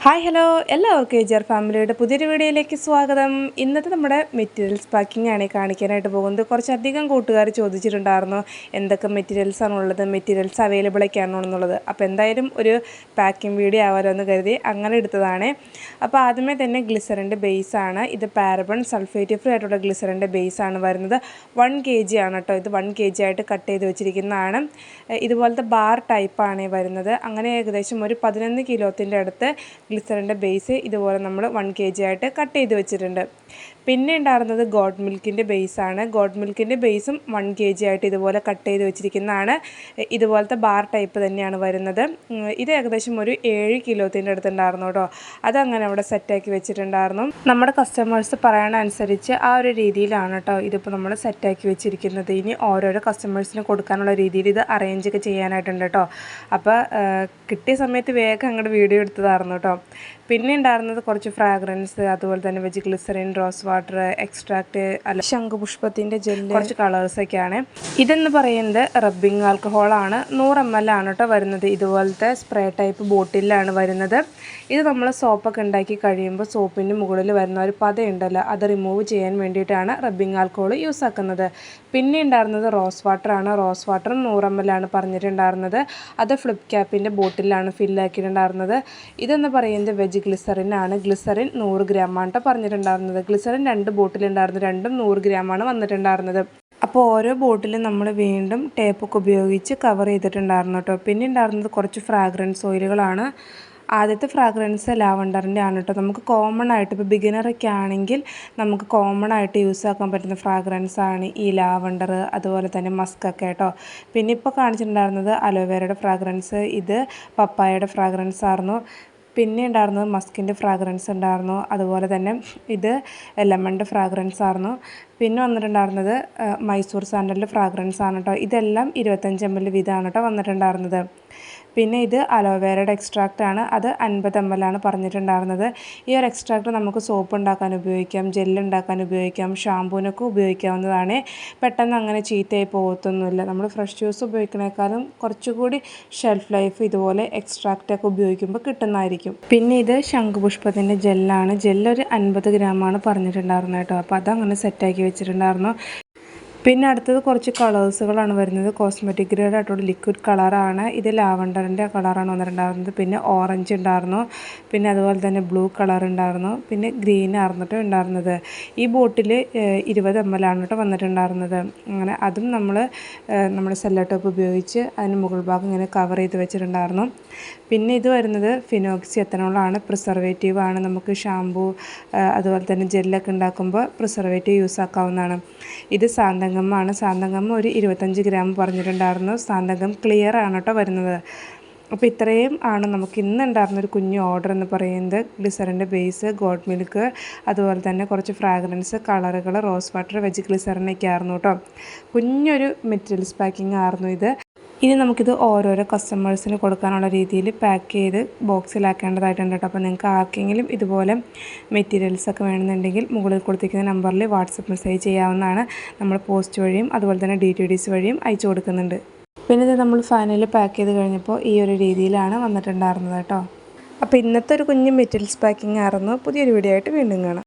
Hi hello എല്ലാവർക്കും എജിആർ ഫാമിലിയുടെ പുതിയൊരു വീഡിയോയിലേക്ക് സ്വാഗതം. ഇന്നത്തെ നമ്മുടെ മെറ്റീരിയൽസ് പാക്കിംഗ് ആണ് കാണിക്കാനായിട്ട് പോകുന്നത്. കുറച്ചധികം കൂട്ടുകാർ ചോദിച്ചിട്ടുണ്ടായിരുന്നു എന്തൊക്കെ മെറ്റീരിയൽസ് ആണുള്ളത്, മെറ്റീരിയൽസ് അവൈലബിൾ ഒക്കെയാണോ എന്നുള്ളത്. അപ്പോൾ എന്തായാലും ഒരു പാക്കിംഗ് വീഡിയോ ആവാലോ എന്ന് കരുതി അങ്ങനെ എടുത്തതാണ്. അപ്പോൾ ആദ്യമേ തന്നെ ഗ്ലിസറിൻ്റെ ബേസാണ് ഇത്. പാരബൺ സൾഫേറ്റ് ഫ്രീ ആയിട്ടുള്ള ഗ്ലിസറിൻ്റെ ബേസാണ് വരുന്നത്. 1 kg ആണ് കേട്ടോ. ഇത് 1 kg ആയിട്ട് കട്ട് ചെയ്ത് വെച്ചിരിക്കുന്നതാണ്. ഇതുപോലത്തെ ബാർ ടൈപ്പാണ് വരുന്നത്. അങ്ങനെ ഏകദേശം ഒരു 11 കിലോത്തിൻ്റെ അടുത്ത് ഗ്ലിസറിൻ്റെ ബേസ് ഇതുപോലെ നമ്മൾ 1 kg ആയിട്ട് കട്ട് ചെയ്ത് വെച്ചിട്ടുണ്ട്. പിന്നെ ഉണ്ടായിരുന്നത് ഗോഡ് മിൽക്കിൻ്റെ ബേസാണ്. ഗോഡ് മിൽക്കിൻ്റെ ബേസും 1 kg ആയിട്ട് ഇതുപോലെ കട്ട് ചെയ്ത് വെച്ചിരിക്കുന്നതാണ്. ഇതുപോലത്തെ ബാർ ടൈപ്പ് തന്നെയാണ് വരുന്നത്. ഇത് ഏകദേശം ഒരു 7 കിലോത്തിൻ്റെ അടുത്തുണ്ടായിരുന്നു കേട്ടോ. അതങ്ങനെ അവിടെ സെറ്റാക്കി വെച്ചിട്ടുണ്ടായിരുന്നു. നമ്മുടെ കസ്റ്റമേഴ്സ് പറയണ അനുസരിച്ച് ആ ഒരു രീതിയിലാണ് കേട്ടോ ഇതിപ്പോൾ നമ്മൾ സെറ്റാക്കി വെച്ചിരിക്കുന്നത്. ഇനി ഓരോരോ കസ്റ്റമേഴ്സിന് കൊടുക്കാനുള്ള രീതിയിൽ ഇത് അറേഞ്ച് ഒക്കെ ചെയ്യാനായിട്ടുണ്ട് കേട്ടോ. അപ്പോൾ കിട്ടിയ സമയത്ത് വേഗം അങ്ങോട്ട് വീഡിയോ എടുത്തതായിരുന്നു കേട്ടോ. പിന്നെ ഉണ്ടായിരുന്നത് കുറച്ച് ഫ്രാഗ്രൻസ്, അതുപോലെ തന്നെ veg glycerine, rose water extract, അല്ല ശംഖുപുഷ്പത്തിൻ്റെ ജെല്ല്, കുറച്ച് കളേഴ്സൊക്കെയാണ്. ഇതെന്ന് പറയുന്നത് റബ്ബിംഗ് ആൽക്കഹോളാണ്. 100 ml ആണ് കേട്ടോ വരുന്നത്. ഇതുപോലത്തെ സ്പ്രേ ടൈപ്പ് ബോട്ടിലാണ് വരുന്നത്. ഇത് നമ്മൾ സോപ്പൊക്കെ ഉണ്ടാക്കി കഴിയുമ്പോൾ സോപ്പിൻ്റെ മുകളിൽ വരുന്ന ഒരു പതയുണ്ടല്ലോ, അത് റിമൂവ് ചെയ്യാൻ വേണ്ടിയിട്ടാണ് റബ്ബിംഗ് ആൽക്കഹോൾ യൂസ് ആക്കുന്നത്. പിന്നെ ഉണ്ടായിരുന്നത് റോസ് വാട്ടറാണ്. റോസ് വാട്ടർ 100 ml ആണ് പറഞ്ഞിട്ടുണ്ടായിരുന്നത്. അത് ഫ്ലിപ്പ് ക്യാപ്പിൻ്റെ ബോട്ടിലാണ് ഫില്ലാക്കിയിട്ടുണ്ടായിരുന്നത്. ഇതെന്ന് പറയുന്നത് വെജ് ഗ്ലിസറിനാണ്. ഗ്ലിസറിൻ 100 ഗ്രാമാണ് കേട്ടോ പറഞ്ഞിട്ടുണ്ടായിരുന്നത്. ഗ്ലിസറിൻ 2 ബോട്ടിലുണ്ടായിരുന്നു. രണ്ടും 100 ഗ്രാമാണ് വന്നിട്ടുണ്ടായിരുന്നത്. അപ്പോൾ ഓരോ ബോട്ടിലും നമ്മൾ വീണ്ടും ടേപ്പൊക്കെ ഉപയോഗിച്ച് കവർ ചെയ്തിട്ടുണ്ടായിരുന്നു കേട്ടോ. പിന്നെ ഉണ്ടായിരുന്നത് കുറച്ച് ഫ്രാഗ്രൻസ് ഓയിലുകളാണ്. ആദ്യത്തെ ഫ്രാഗ്രൻസ് ലാവണ്ടറിൻ്റെ ആണ് കേട്ടോ. നമുക്ക് കോമൺ ആയിട്ട് ഇപ്പോൾ ബിഗിനറൊക്കെ ആണെങ്കിൽ നമുക്ക് കോമൺ ആയിട്ട് യൂസ് ആക്കാൻ പറ്റുന്ന ഫ്രാഗ്രൻസ് ആണ് ഈ ലാവണ്ടർ, അതുപോലെ തന്നെ മസ്കൊക്കെ കേട്ടോ. പിന്നെ ഇപ്പോൾ കാണിച്ചിട്ടുണ്ടായിരുന്നത് അലോവേരയുടെ ഫ്രാഗ്രൻസ്, ഇത് പപ്പായയുടെ ഫ്രാഗ്രൻസ് ആയിരുന്നു. പിന്നെ ഉണ്ടായിരുന്നത് മസ്കിൻ്റെ ഫ്രാഗ്രൻസ് ഉണ്ടായിരുന്നു. അതുപോലെ തന്നെ ഇത് ലെമണിൻ്റെ ഫ്രാഗ്രൻസ് ആയിരുന്നു. പിന്നെ വന്നിട്ടുണ്ടായിരുന്നത് മൈസൂർ സാൻഡലിൻ്റെ ഫ്രാഗ്രൻസ് ആണ് കേട്ടോ. ഇതെല്ലാം 25 ml വീതമാണ് കേട്ടോ വന്നിട്ടുണ്ടായിരുന്നത്. പിന്നെ ഇത് അലോവേരയുടെ എക്സ്ട്രാക്റ്റ് ആണ്. അത് 50 ml ആണ് പറഞ്ഞിട്ടുണ്ടായിരുന്നത്. ഈ ഒരു എക്സ്ട്രാക്റ്റ് നമുക്ക് സോപ്പ് ഉണ്ടാക്കാൻ ഉപയോഗിക്കാം, ജെല്ല് ഉണ്ടാക്കാൻ ഉപയോഗിക്കാം, ഷാമ്പൂവിനൊക്കെ ഉപയോഗിക്കാവുന്നതാണ്. പെട്ടെന്ന് അങ്ങനെ ചീത്തയായി പോകത്തൊന്നുമില്ല. നമ്മൾ ഫ്രഷ് ജ്യൂസ് ഉപയോഗിക്കുന്നതിനേക്കാളും കുറച്ചുകൂടി ഷെൽഫ് ലൈഫ് ഇതുപോലെ എക്സ്ട്രാക്റ്റൊക്കെ ഉപയോഗിക്കുമ്പോൾ കിട്ടുന്നതായിരിക്കും. പിന്നെ ഇത് ശംഖുപുഷ്പത്തിൻ്റെ ജെല്ലാണ്. ജെല്ലൊരു 50 ഗ്രാമാണ് പറഞ്ഞിട്ടുണ്ടായിരുന്നത് കേട്ടോ. അപ്പോൾ അതങ്ങനെ സെറ്റാക്കി വെച്ചിട്ടുണ്ടായിരുന്നു. പിന്നെ അടുത്തത് കുറച്ച് കളേഴ്സുകളാണ് വരുന്നത്. കോസ്മെറ്റിക് ഗ്രേഡ് ആയിട്ടുള്ള ലിക്വിഡ് കളറാണ്. ഇത് ലാവണ്ടറിൻ്റെ കളറാണ് വന്നിട്ടുണ്ടായിരുന്നത്. പിന്നെ ഓറഞ്ച് ഉണ്ടായിരുന്നു. പിന്നെ അതുപോലെ തന്നെ ബ്ലൂ കളർ ഉണ്ടായിരുന്നു. പിന്നെ ഗ്രീൻ ആയിരുന്നിട്ട് ഉണ്ടായിരുന്നത്. ഈ ബോട്ടിൽ 20 ml ആണ് കേട്ടോ വന്നിട്ടുണ്ടായിരുന്നത്. അങ്ങനെ അതും നമ്മൾ നമ്മുടെ സെല്ലോ ടോപ്പ് ഉപയോഗിച്ച് അതിന് മുകൾ ഭാഗം ഇങ്ങനെ കവർ ചെയ്ത് വെച്ചിട്ടുണ്ടായിരുന്നു. പിന്നെ ഇത് വരുന്നത് ഫിനോക്സി എത്തനോളാണ്. പ്രിസർവേറ്റീവ് ആണ്. നമുക്ക് ഷാമ്പൂ അതുപോലെ തന്നെ ജെല്ലൊക്കെ ഉണ്ടാക്കുമ്പോൾ പ്രിസർവേറ്റീവ് യൂസ് ആക്കാവുന്നതാണ്. ഇത് സാന്തങ്കമാണ്. സാന്തങ്കം ഒരു 25 ഗ്രാം പറഞ്ഞിട്ടുണ്ടായിരുന്നു. സാന്തങ്കം ക്ലിയർ ആണ് കേട്ടോ വരുന്നത്. അപ്പോൾ ഇത്രയും ആണ് നമുക്ക് ഇന്നുണ്ടായിരുന്നൊരു കുഞ്ഞു ഓർഡർ എന്ന് പറയുന്നത്. ഗ്ലിസറിൻ്റെ ബേസ്, ഗോഡ് മിൽക്ക്, അതുപോലെ തന്നെ കുറച്ച് ഫ്രാഗ്രൻസ്, കളറുകൾ, റോസ് വാട്ടർ, വെജ് ഗ്ലിസറിനൊക്കെ ആയിരുന്നു കേട്ടോ. കുഞ്ഞൊരു മെറ്റീരിയൽസ് പാക്കിംഗ് ആയിരുന്നു ഇത്. ഇനി നമുക്കിത് ഓരോരോ കസ്റ്റമേഴ്സിന് കൊടുക്കാനുള്ള രീതിയിൽ പാക്ക് ചെയ്ത് ബോക്സിലാക്കേണ്ടതായിട്ടുണ്ട് കേട്ടോ. അപ്പോൾ നിങ്ങൾക്ക് ആർക്കെങ്കിലും ഇതുപോലെ മെറ്റീരിയൽസൊക്കെ വേണമെന്നുണ്ടെങ്കിൽ മുകളിൽ കൊടുത്തിരിക്കുന്ന നമ്പറിൽ വാട്സപ്പ് മെസ്സേജ് ചെയ്യാവുന്നതാണ്. നമ്മൾ പോസ്റ്റ് വഴിയും അതുപോലെ തന്നെ DTDC വഴിയും അയച്ചു കൊടുക്കുന്നുണ്ട്. പിന്നെ ഇത് നമ്മൾ ഫൈനലിൽ പാക്ക് ചെയ്ത് കഴിഞ്ഞപ്പോൾ ഈ ഒരു രീതിയിലാണ് വന്നിട്ടുണ്ടായിരുന്നത് കേട്ടോ. അപ്പോൾ ഇന്നത്തെ ഒരു കുഞ്ഞ് മെറ്റീരിയൽസ് പാക്കിംഗ് ആയിരുന്നു. പുതിയൊരു വീഡിയോ ആയിട്ട് വീണ്ടും കാണാം.